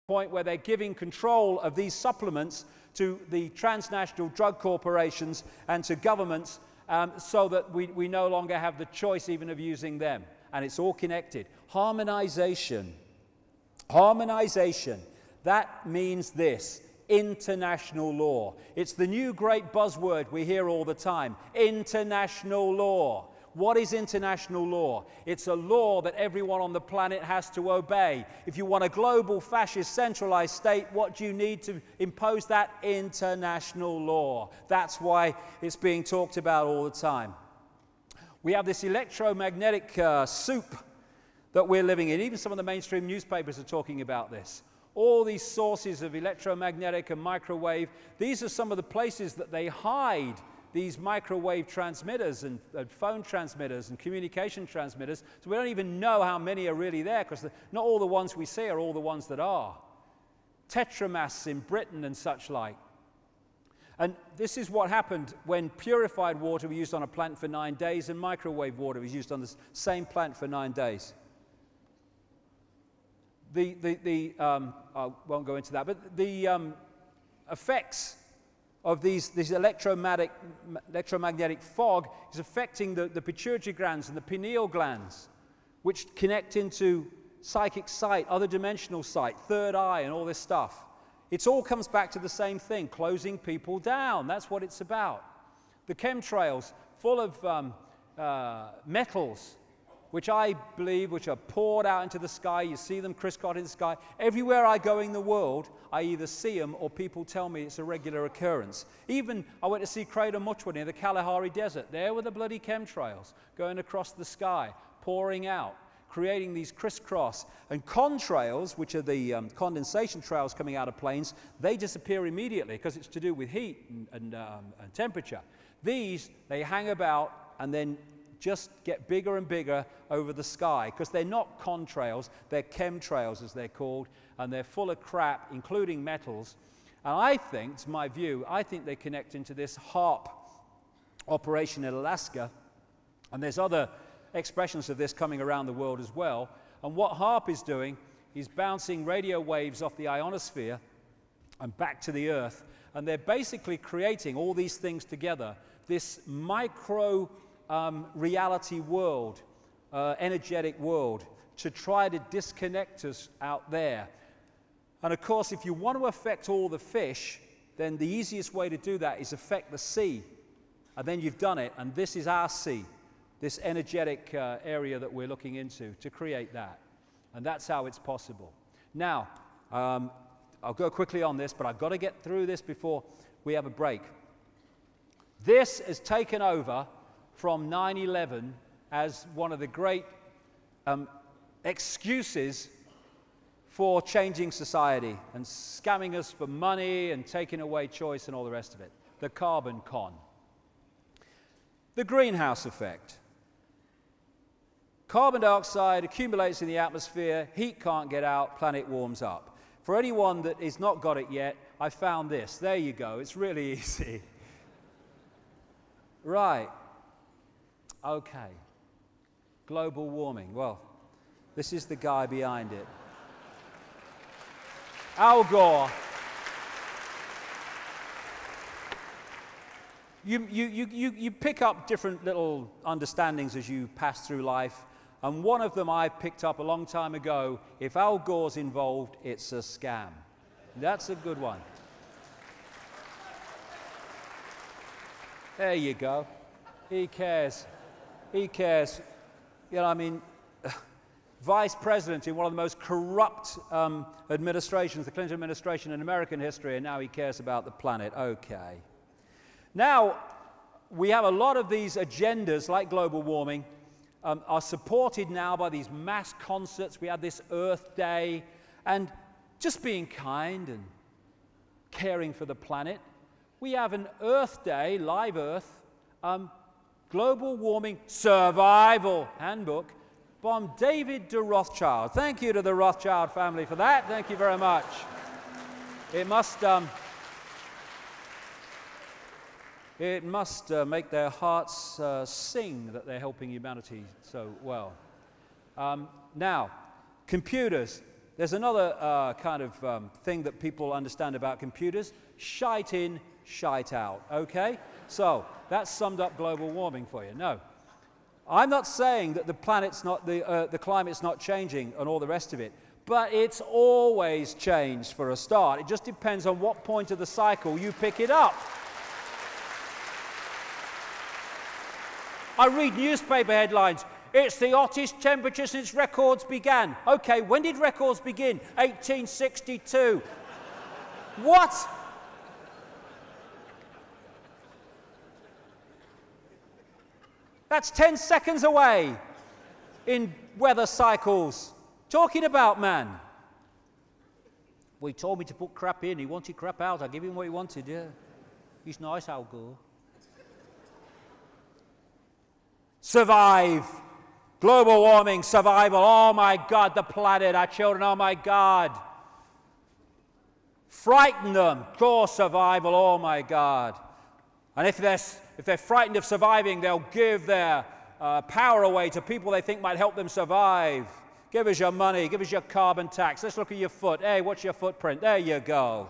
point where they're giving control of these supplements to the transnational drug corporations and to governments so that we no longer have the choice even of using them. And it's all connected. Harmonization. Harmonization. That means this. International law. It's the new great buzzword we hear all the time. International law. What is international law? It's a law that everyone on the planet has to obey. If you want a global fascist centralized state, what do you need to impose that? International law. That's why it's being talked about all the time. We have this electromagnetic soup that we're living in. Even some of the mainstream newspapers are talking about this. All these sources of electromagnetic and microwave, these are some of the places that they hide these microwave transmitters and phone transmitters and communication transmitters. So we don't even know how many are really there, because not all the ones we see are all the ones that are. Tetramasts in Britain and such like. And this is what happened when purified water was used on a plant for 9 days and microwave water was used on the same plant for 9 days. I won't go into that, but the effects of this electromagnetic fog is affecting the pituitary glands and the pineal glands, which connect into psychic sight, other dimensional sight, third eye, and all this stuff. It all comes back to the same thing, closing people down. That's what it's about. The chemtrails, full of metals, which I believe, which are poured out into the sky. You see them crisscross in the sky. Everywhere I go in the world, I either see them or people tell me it's a regular occurrence. Even I went to see Crater Muchwa near the Kalahari Desert. There were the bloody chemtrails going across the sky, pouring out, creating these crisscross. And contrails, which are the condensation trails coming out of planes, they disappear immediately because it's to do with heat and temperature. These, they hang about and then just get bigger and bigger over the sky, because they're not contrails, they're chemtrails as they're called, and they're full of crap, including metals. And I think, it's my view, I think they connect into this HAARP operation in Alaska, and there's other expressions of this coming around the world as well. And what HAARP is doing is bouncing radio waves off the ionosphere and back to the Earth, and they're basically creating all these things together, this micro reality world, energetic world, to try to disconnect us out there. And of course, if you want to affect all the fish, then the easiest way to do that is affect the sea. And then you've done it, and this is our sea, this energetic area that we're looking into to create that. And that's how it's possible. Now, I'll go quickly on this, but I've got to get through this before we have a break. This has taken over from 9/11 as one of the great excuses for changing society and scamming us for money and taking away choice and all the rest of it. The carbon con. The greenhouse effect. Carbon dioxide accumulates in the atmosphere, heat can't get out, planet warms up. For anyone that has not got it yet, I found this. There you go. It's really easy. Right. Okay, global warming. Well, this is the guy behind it. Al Gore. You pick up different little understandings as you pass through life, and one of them I picked up a long time ago: if Al Gore's involved, it's a scam. That's a good one. There you go. He cares. He cares. You know, I mean, vice president in one of the most corrupt administrations, the Clinton administration in American history, and now he cares about the planet. Okay. Now, we have a lot of these agendas, like global warming, are supported now by these mass concerts. We had this Earth Day, and just being kind and caring for the planet. We have an Earth Day, Live Earth, Global Warming Survival Handbook by David de Rothschild. Thank you to the Rothschild family for that. Thank you very much. It must make their hearts sing that they're helping humanity so well. Now, computers. There's another kind of thing that people understand about computers. Shite in, shite out, okay? So that's summed up global warming for you. No. I'm not saying that the planet's not, the climate's not changing and all the rest of it, but it's always changed for a start. It just depends on what point of the cycle you pick it up. I read newspaper headlines. It's the hottest temperature since records began. Okay, when did records begin? 1862. What? That's 10 seconds away in weather cycles. Talking about, man. Well, he told me to put crap in. He wanted crap out. I gave him what he wanted, yeah. He's nice, Al Gore. Survive. Global warming, survival. Oh, my God, the planet, our children, oh, my God. Frighten them. Core survival, oh, my God. And if they're frightened of surviving, they'll give their power away to people they think might help them survive. Give us your money. Give us your carbon tax. Let's look at your foot. Hey, what's your footprint? There you go.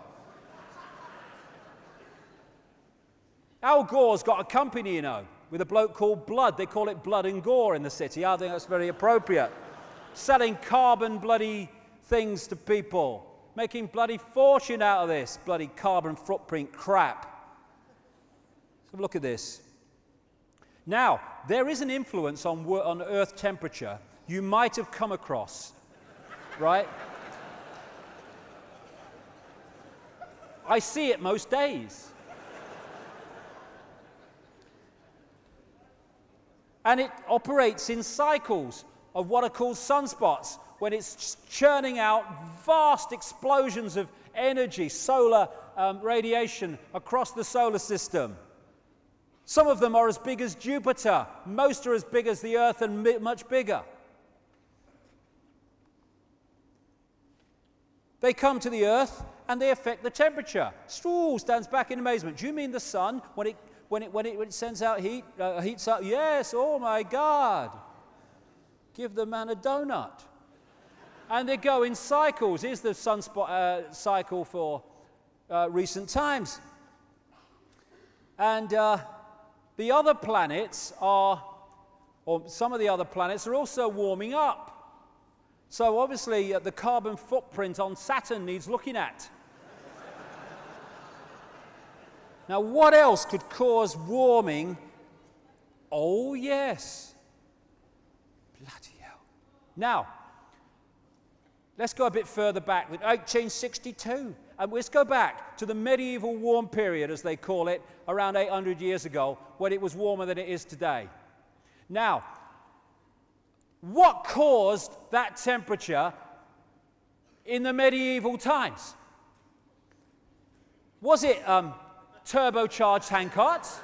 Al Gore's got a company, you know, with a bloke called Blood. They call it Blood and Gore in the city. I think that's very appropriate. Selling carbon bloody things to people. Making bloody fortune out of this bloody carbon footprint crap. Let's have a look at this. Now, there is an influence on Earth temperature you might have come across, right? I see it most days. And it operates in cycles of what are called sunspots, when it's churning out vast explosions of energy, solar radiation across the solar system. Some of them are as big as Jupiter. Most are as big as the Earth and much bigger. They come to the Earth and they affect the temperature. Stool stands back in amazement. Do you mean the sun, when it sends out heat, heats up? Yes, oh my God. Give the man a donut. And they go in cycles. Here's the sunspot cycle for recent times. And the other planets are, or some of the other planets are also warming up. So obviously the carbon footprint on Saturn needs looking at. Now what else could cause warming? Oh yes. Bloody hell. Now, let's go a bit further back, 1862. And let's go back to the medieval warm period, as they call it, around 800 years ago, when it was warmer than it is today. Now, what caused that temperature in the medieval times? Was it turbocharged handcarts?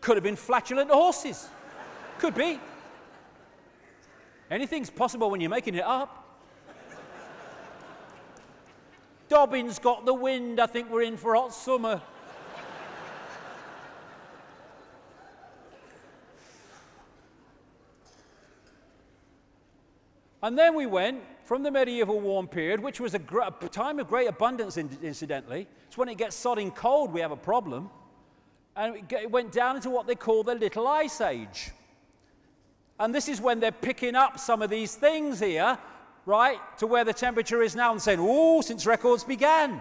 Could have been flatulent horses. Could be. Anything's possible when you're making it up. Dobbin's got the wind. I think we're in for a hot summer. And then we went from the medieval warm period, which was a time of great abundance, incidentally. It's when it gets sodding cold we have a problem. And it went down into what they call the Little Ice Age. And this is when they're picking up some of these things here, right, to where the temperature is now and saying, oh, since records began.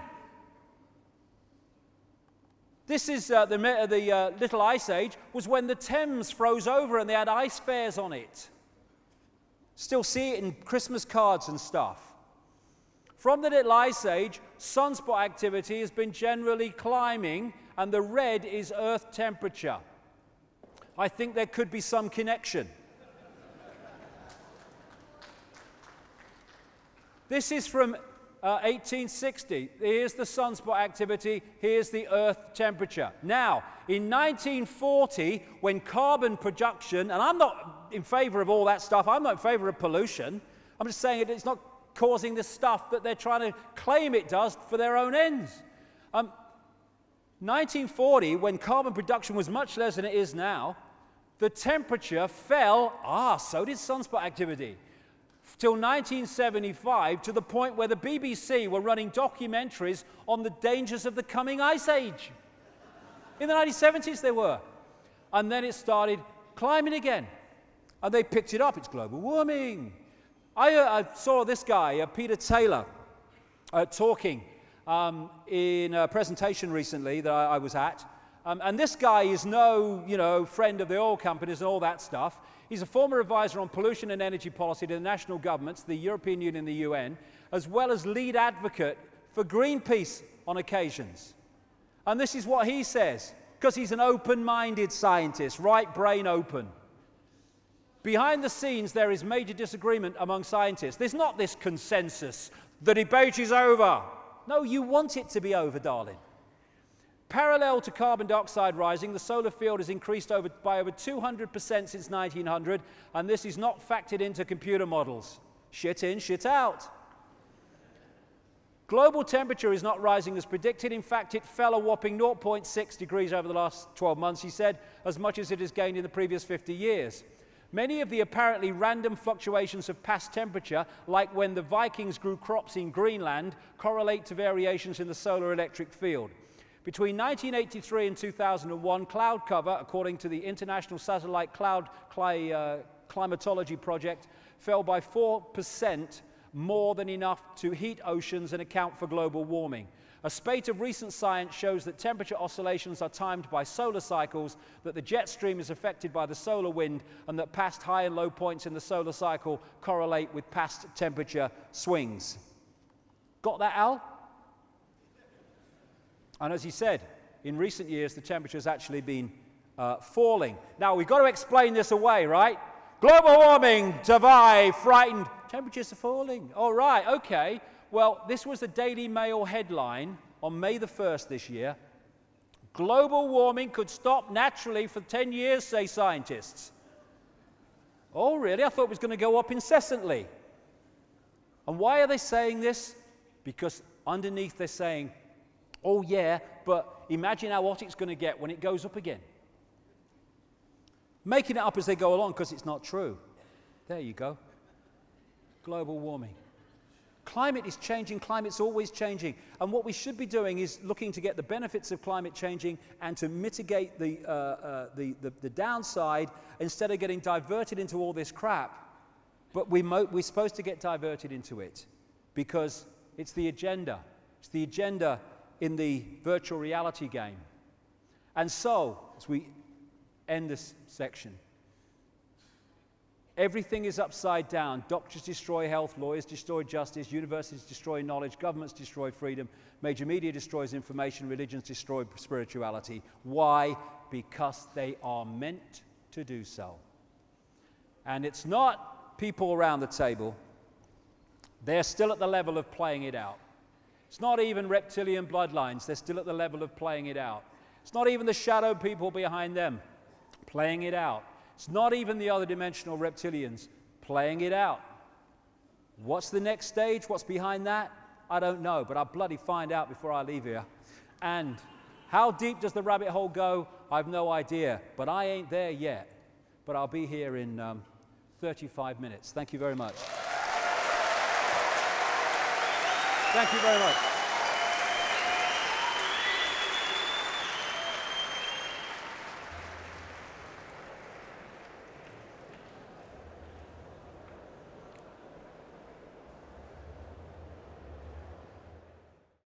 This is the Little Ice Age was when the Thames froze over and they had ice fairs on it. Still see it in Christmas cards and stuff. From the Little Ice Age, sunspot activity has been generally climbing, and the red is Earth temperature. I think there could be some connection. This is from 1860. Here's the sunspot activity. Here's the Earth temperature. Now, in 1940, when carbon production, and I'm not in favor of all that stuff. I'm not in favor of pollution. I'm just saying it's not causing the stuff that they're trying to claim it does for their own ends. 1940, when carbon production was much less than it is now, the temperature fell, so did sunspot activity, till 1975, to the point where the BBC were running documentaries on the dangers of the coming ice age. In the 1970s they were. And then it started climbing again. And they picked it up. It's global warming. I saw this guy, Peter Taylor, talking in a presentation recently that I was at. And this guy is no, friend of the oil companies and all that stuff. He's a former advisor on pollution and energy policy to the national governments, the European Union and the UN, as well as lead advocate for Greenpeace on occasions. And this is what he says, because he's an open-minded scientist, right brain open. Behind the scenes, there is major disagreement among scientists. There's not this consensus. The debate is over. No, you want it to be over, darling. Parallel to carbon dioxide rising, the solar field has increased by over 200% since 1900, and this is not factored into computer models. Shit in, shit out. Global temperature is not rising as predicted. In fact, it fell a whopping 0.6 degrees over the last 12 months, he said, as much as it has gained in the previous 50 years. Many of the apparently random fluctuations of past temperature, like when the Vikings grew crops in Greenland, correlate to variations in the solar electric field. Between 1983 and 2001, cloud cover, according to the International Satellite Cloud Climatology Project, fell by 4%, more than enough to heat oceans and account for global warming. A spate of recent science shows that temperature oscillations are timed by solar cycles, that the jet stream is affected by the solar wind, and that past high and low points in the solar cycle correlate with past temperature swings. Got that, Al? And as he said, in recent years, the temperature has actually been falling. Now, we've got to explain this away, right? Global warming, survive, frightened. Temperatures are falling. All right, okay. Well, this was the Daily Mail headline on May the 1st this year. Global warming could stop naturally for 10 years, say scientists. Oh, really? I thought it was going to go up incessantly. And why are they saying this? Because underneath they're saying, oh, yeah, but imagine how hot it's going to get when it goes up again. Making it up as they go along because it's not true. There you go. Global warming. Climate is changing. Climate's always changing. And what we should be doing is looking to get the benefits of climate changing and to mitigate the downside instead of getting diverted into all this crap. But we're supposed to get diverted into it because it's the agenda. It's the agenda in the virtual reality game. And so, as we end this section, everything is upside down. Doctors destroy health, lawyers destroy justice, universities destroy knowledge, governments destroy freedom, major media destroys information, religions destroy spirituality. Why? Because they are meant to do so. And it's not people around the table. They're still at the level of playing it out. It's not even reptilian bloodlines. They're still at the level of playing it out. It's not even the shadow people behind them playing it out. It's not even the other dimensional reptilians playing it out. What's the next stage? What's behind that? I don't know, but I'll bloody find out before I leave here. And how deep does the rabbit hole go? I've no idea, but I ain't there yet. But I'll be here in 35 minutes. Thank you very much. Thank you very much.